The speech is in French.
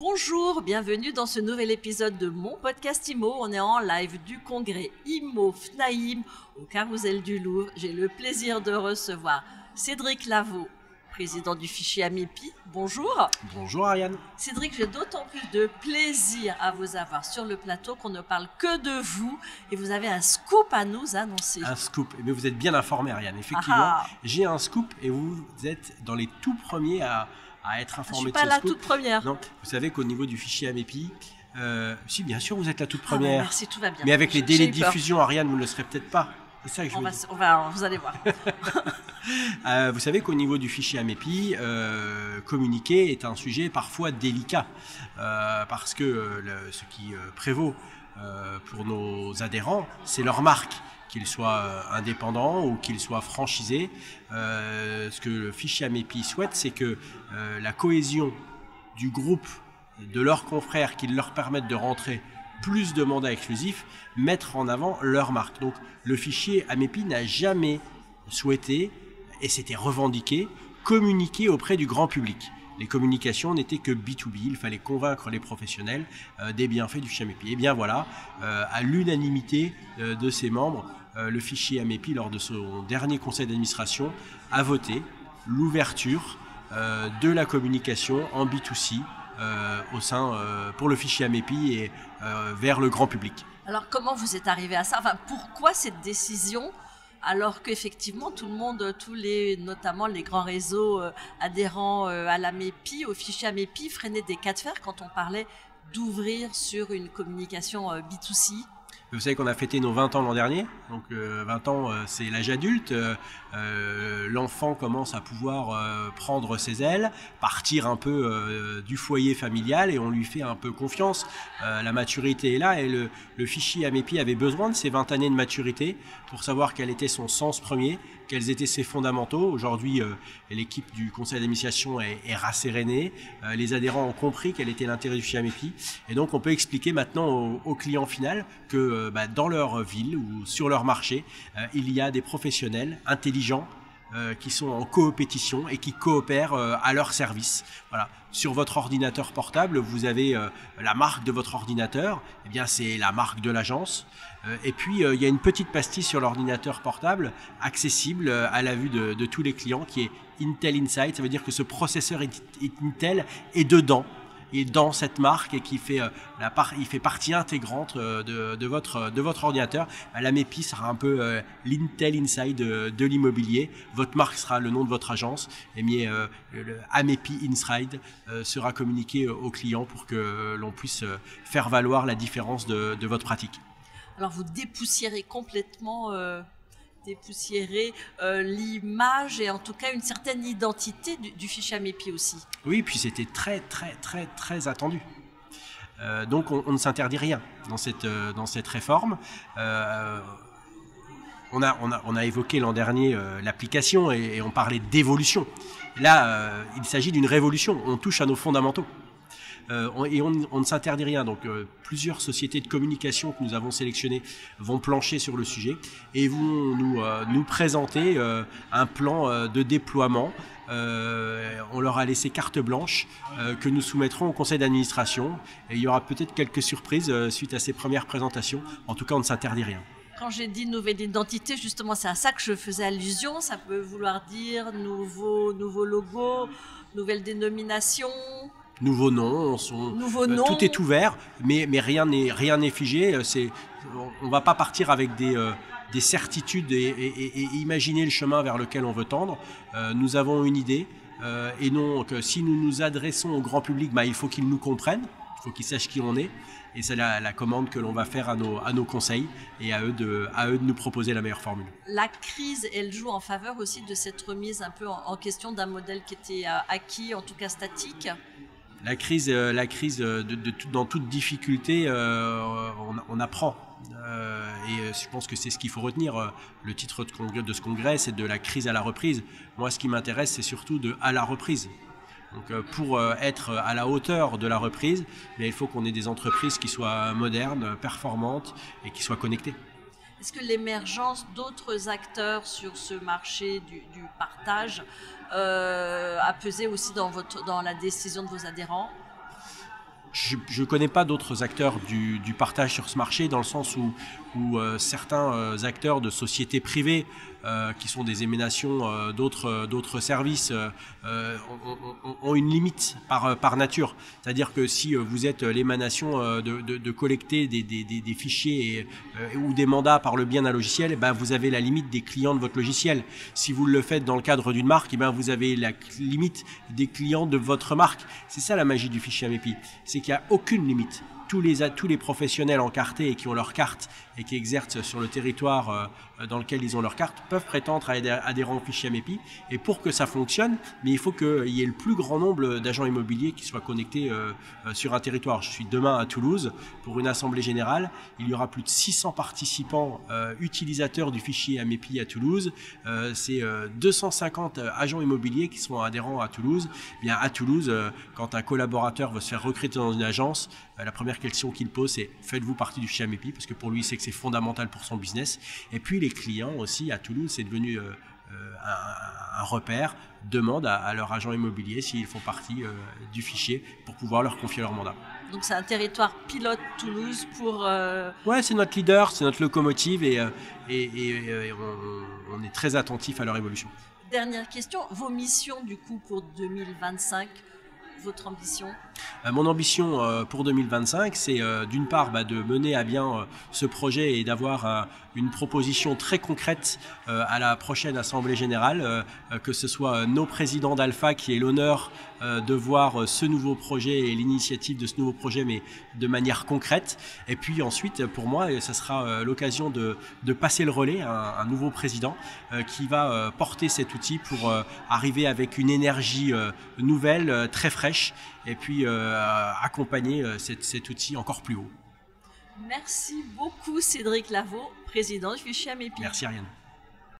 Bonjour, bienvenue dans ce nouvel épisode de mon podcast IMO. On est en live du congrès IMO FNAIM au Carrousel du Louvre. J'ai le plaisir de recevoir Cédric Lavaux, président du fichier Amepi. Bonjour. Bonjour Ariane. Cédric, j'ai d'autant plus de plaisir à vous avoir sur le plateau qu'on ne parle que de vous et vous avez un scoop à nous annoncer. Un scoop. Mais vous êtes bien informé Ariane. Effectivement, j'ai un scoop et vous êtes dans les tout premiers à être informé de ce scoop. Je ne suis pas la toute première. Non, vous savez qu'au niveau du fichier Amepi, si bien sûr vous êtes la toute première. Merci, tout va bien. Mais avec les délais de diffusion, Ariane, vous ne le serez peut-être pas. C'est ça que je veux dire. Vous allez voir. Vous savez qu'au niveau du fichier Amepi, communiquer est un sujet parfois délicat parce que ce qui prévaut pour nos adhérents, c'est leur marque, qu'ils soient indépendants ou qu'ils soient franchisés. Ce que le fichier Amepi souhaite, c'est que la cohésion du groupe, de leurs confrères, qui leur permettent de rentrer plus de mandats exclusifs, mettre en avant leur marque. Donc le fichier Amepi n'a jamais souhaité, et c'était revendiqué, communiquer auprès du grand public. Les communications n'étaient que B2B, il fallait convaincre les professionnels des bienfaits du fichier Amepi. Et bien voilà, à l'unanimité de ses membres, le fichier Amepi, lors de son dernier conseil d'administration, a voté l'ouverture de la communication en B2C pour le fichier Amepi et vers le grand public. Alors comment vous êtes arrivé à ça? Pourquoi cette décision alors qu'effectivement tout le monde, notamment les grands réseaux adhérents à l'Amepi, au fichier Amepi, freinaient des cas de fer quand on parlait d'ouvrir sur une communication B2C? Vous savez qu'on a fêté nos 20 ans l'an dernier, donc 20 ans c'est l'âge adulte, l'enfant commence à pouvoir prendre ses ailes, partir un peu du foyer familial et on lui fait un peu confiance, la maturité est là et le fichier Amepi avait besoin de ces 20 années de maturité pour savoir quel était son sens premier, quels étaient ses fondamentaux. Aujourd'hui l'équipe du conseil d'administration est rassérénée, les adhérents ont compris quel était l'intérêt du fichier Amepi et donc on peut expliquer maintenant au client final que dans leur ville ou sur leur marché, il y a des professionnels intelligents qui sont en coopétition et qui coopèrent à leur service. Voilà. Sur votre ordinateur portable, vous avez la marque de votre ordinateur, eh bien c'est la marque de l'agence. Et puis il y a une petite pastille sur l'ordinateur portable accessible à la vue de tous les clients qui est Intel Inside. Ça veut dire que ce processeur Intel est dedans. Et dans cette marque et qui fait il fait partie intégrante de votre ordinateur. L'Amepi sera un peu l'Intel Inside de l'immobilier. Votre marque sera le nom de votre agence. Et le Amepi Inside sera communiqué aux clients pour que l'on puisse faire valoir la différence de votre pratique. Alors vous dépoussiérez complètement l'image et en tout cas une certaine identité du fichier Amepi aussi. Oui, puis c'était très très très très attendu. Donc on ne s'interdit rien dans cette réforme. On a évoqué l'an dernier l'application et on parlait d'évolution. Là, il s'agit d'une révolution. On touche à nos fondamentaux. Et on ne s'interdit rien. Donc plusieurs sociétés de communication que nous avons sélectionnées vont plancher sur le sujet et vont nous présenter un plan de déploiement. On leur a laissé carte blanche que nous soumettrons au conseil d'administration et il y aura peut-être quelques surprises suite à ces premières présentations. En tout cas, on ne s'interdit rien. Quand j'ai dit nouvelle identité, justement, c'est à ça que je faisais allusion. Ça peut vouloir dire nouveau logo, nouvelle dénomination. Nouveaux noms, tout est ouvert, mais rien n'est figé. On ne va pas partir avec des certitudes et imaginer le chemin vers lequel on veut tendre. Nous avons une idée et non que si nous nous adressons au grand public, il faut qu'ils nous comprennent, il faut qu'ils sachent qui on est. Et c'est la commande que l'on va faire à nos conseils et à eux de nous proposer la meilleure formule. La crise, elle joue en faveur aussi de cette remise un peu en question d'un modèle qui était acquis, en tout cas statique. La crise dans toute difficulté, on apprend. Et je pense que c'est ce qu'il faut retenir. Le titre de ce congrès, c'est de la crise à la reprise. Moi, ce qui m'intéresse, c'est surtout à la reprise. Donc, pour être à la hauteur de la reprise, il faut qu'on ait des entreprises qui soient modernes, performantes et qui soient connectées. Est-ce que l'émergence d'autres acteurs sur ce marché du partage a pesé aussi dans la décision de vos adhérents ? je ne connais pas d'autres acteurs du partage sur ce marché, dans le sens où certains acteurs de sociétés privées qui sont des émanations d'autres services ont une limite par nature. C'est-à-dire que si vous êtes l'émanation de collecter des fichiers ou des mandats par le biais d'un logiciel, ben vous avez la limite des clients de votre logiciel. Si vous le faites dans le cadre d'une marque, ben vous avez la limite des clients de votre marque. C'est ça la magie du fichier AMEPI, c'est qu'il n'y a aucune limite. Tous les professionnels encartés et qui ont leur carte et qui exercent sur le territoire dans lequel ils ont leur carte peuvent prétendre à adhérents au fichier AMEPI. Et pour que ça fonctionne, mais il faut qu'il y ait le plus grand nombre d'agents immobiliers qui soient connectés sur un territoire. Je suis demain à Toulouse pour une assemblée générale. Il y aura plus de 600 participants utilisateurs du fichier AMEPI à Toulouse. C'est 250 agents immobiliers qui sont adhérents à Toulouse. Eh bien, à Toulouse, quand un collaborateur veut se faire recruter dans une agence, la première question qu'il pose, c'est « Faites-vous partie du fichier AMEPI ?» Parce que pour lui, c'est que c'est fondamental pour son business. Et puis les clients aussi, à Toulouse, c'est devenu un repère, demandent à leur agent immobilier s'ils font partie du fichier pour pouvoir leur confier leur mandat. Donc c'est un territoire pilote Toulouse pour... Ouais, c'est notre leader, c'est notre locomotive et on est très attentif à leur évolution. Dernière question, vos missions du coup pour 2025, votre ambition? Mon ambition pour 2025, c'est d'une part de mener à bien ce projet et d'avoir une proposition très concrète à la prochaine Assemblée Générale, que ce soit nos présidents d'Alpha qui aient l'honneur de voir ce nouveau projet et l'initiative de ce nouveau projet, mais de manière concrète. Et puis ensuite, pour moi, ça sera l'occasion de passer le relais à un nouveau président qui va porter cet outil pour arriver avec une énergie nouvelle, très fraîche, et puis accompagner cet outil encore plus haut. Merci beaucoup Cédric Lavaux, président du fichier AMEPI. Merci Ariane.